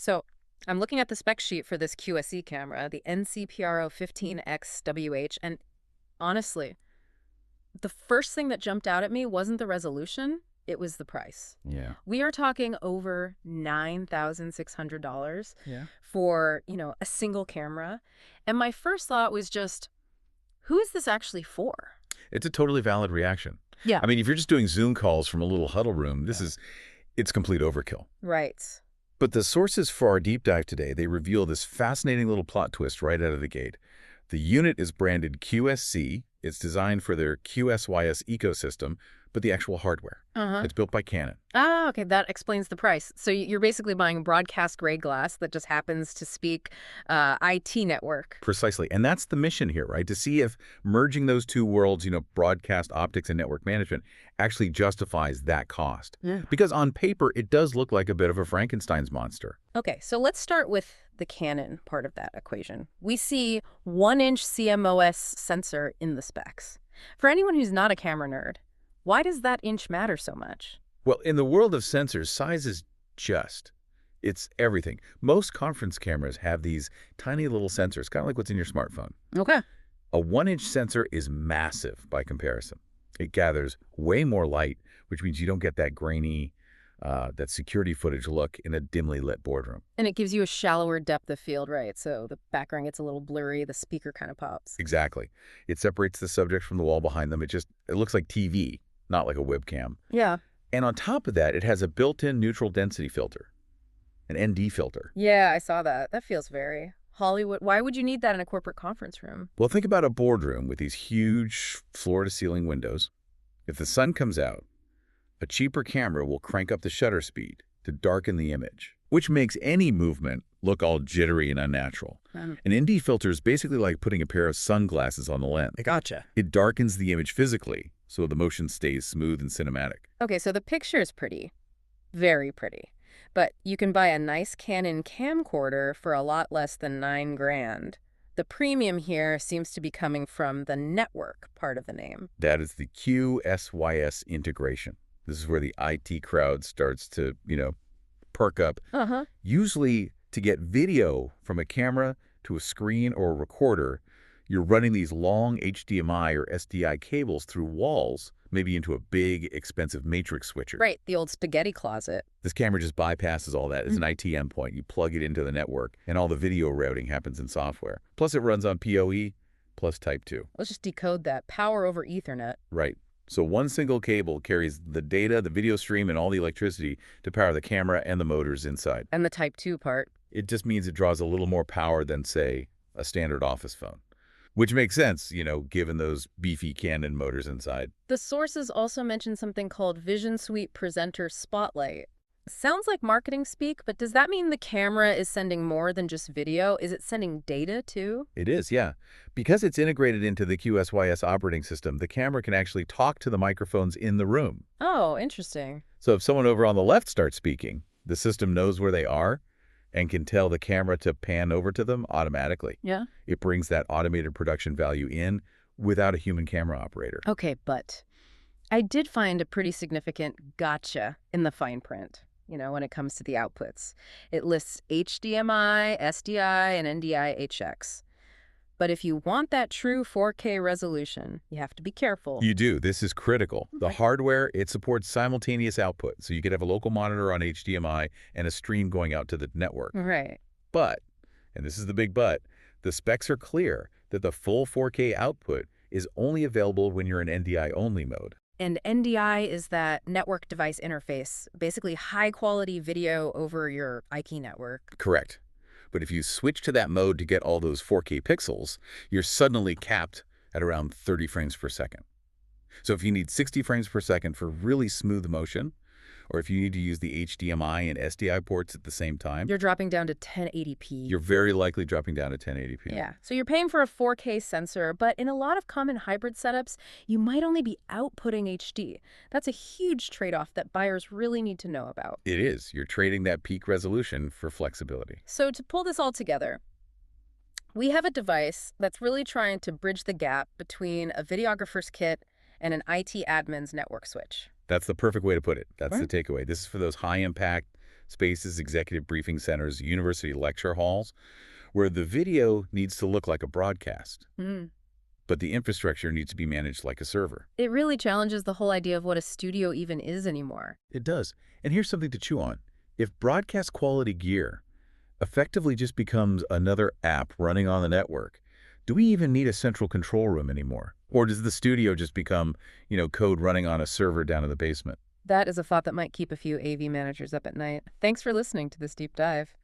So I'm looking at the spec sheet for this QSC camera, the NC-PRO15X-WH, and honestly, the first thing that jumped out at me wasn't the resolution, it was the price. Yeah. We are talking over $9,600 Yeah. for, a single camera. And my first thought was just, who is this actually for? It's a totally valid reaction. Yeah. I mean, if you're just doing Zoom calls from a little huddle room, it's complete overkill. Right. But the sources for our deep dive today, they reveal this fascinating little plot twist right out of the gate. The unit is branded QSC. It's designed for their QSYS ecosystem, but the actual hardware. It's built by Canon. Ah, okay, that explains the price. So you're basically buying broadcast-grade glass that just happens to speak IT network. Precisely. And that's the mission here, right? To see if merging those two worlds, broadcast optics and network management, actually justifies that cost. Yeah. Because on paper, it does look like a bit of a Frankenstein's monster. Okay, so let's start with the Canon part of that equation. We see 1-inch CMOS sensor in the specs. For anyone who's not a camera nerd, why does that inch matter so much? Well, in the world of sensors, size is it's everything. Most conference cameras have these tiny little sensors, kind of like what's in your smartphone. Okay. A 1-inch sensor is massive by comparison. It gathers way more light, which means you don't get that grainy, that security footage look in a dimly lit boardroom. And it gives you a shallower depth of field, right? So the background gets a little blurry, the speaker kind of pops. Exactly. It separates the subject from the wall behind them. It looks like TV, not like a webcam. Yeah. And on top of that, it has a built-in neutral density filter, an ND filter. Yeah, I saw that. That feels very Hollywood. Why would you need that in a corporate conference room? Well, think about a boardroom with these huge floor-to-ceiling windows. If the sun comes out, a cheaper camera will crank up the shutter speed to darken the image, which makes any movement look all jittery and unnatural. An ND filter is basically like putting a pair of sunglasses on the lens. I gotcha. It darkens the image physically, so the motion stays smooth and cinematic. Okay, so the picture is pretty. Very pretty. But you can buy a nice Canon camcorder for a lot less than $9,000. The premium here seems to be coming from the network part of the name. That is the QSYS integration. This is where the IT crowd starts to, perk up. Usually, to get video from a camera to a screen or a recorder, you're running these long HDMI or SDI cables through walls, maybe into a big, expensive matrix switcher. Right, the old spaghetti closet. This camera just bypasses all that. It's an IT endpoint. You plug it into the network, and all the video routing happens in software. Plus, it runs on PoE plus Type 2. Let's just decode that. Power over Ethernet. Right. So one single cable carries the data, the video stream, and all the electricity to power the camera and the motors inside. And the Type 2 part. It just means it draws a little more power than, say, a standard office phone. Which makes sense, given those beefy Canon motors inside. The sources also mention something called Vision Suite Presenter Spotlight. Sounds like marketing speak, but does that mean the camera is sending more than just video? Is it sending data too? It is, yeah. Because it's integrated into the QSYS operating system, the camera can actually talk to the microphones in the room. Oh, interesting. So if someone over on the left starts speaking, the system knows where they are and can tell the camera to pan over to them automatically. Yeah. It brings that automated production value in without a human camera operator. Okay, but I did find a pretty significant gotcha in the fine print. When it comes to the outputs. It lists HDMI, SDI, and NDI-HX. But if you want that true 4K resolution, you have to be careful. You do. This is critical. The hardware, it supports simultaneous output. So you could have a local monitor on HDMI and a stream going out to the network. Right. But, and this is the big but, the specs are clear that the full 4K output is only available when you're in NDI-only mode. And NDI is that network device interface, basically high-quality video over your IP network. Correct. But if you switch to that mode to get all those 4K pixels, you're suddenly capped at around 30 frames per second. So if you need 60 frames per second for really smooth motion, or if you need to use the HDMI and SDI ports at the same time, you're dropping down to 1080p. You're very likely dropping down to 1080p. Yeah. So you're paying for a 4K sensor, but in a lot of common hybrid setups, you might only be outputting HD. That's a huge trade-off that buyers really need to know about. It is. You're trading that peak resolution for flexibility. So to pull this all together, we have a device that's really trying to bridge the gap between a videographer's kit and an IT admin's network switch. That's the perfect way to put it. That's Right. the takeaway. This is for those high-impact, spaces, executive briefing centers, university lecture halls, where the video needs to look like a broadcast, Mm. but the infrastructure needs to be managed like a server. It really challenges the whole idea of what a studio even is anymore. It does. And here's something to chew on. If broadcast quality gear effectively just becomes another app running on the network, do we even need a central control room anymore? Or does the studio just become, code running on a server down in the basement? That is a thought that might keep a few AV managers up at night. Thanks for listening to this deep dive.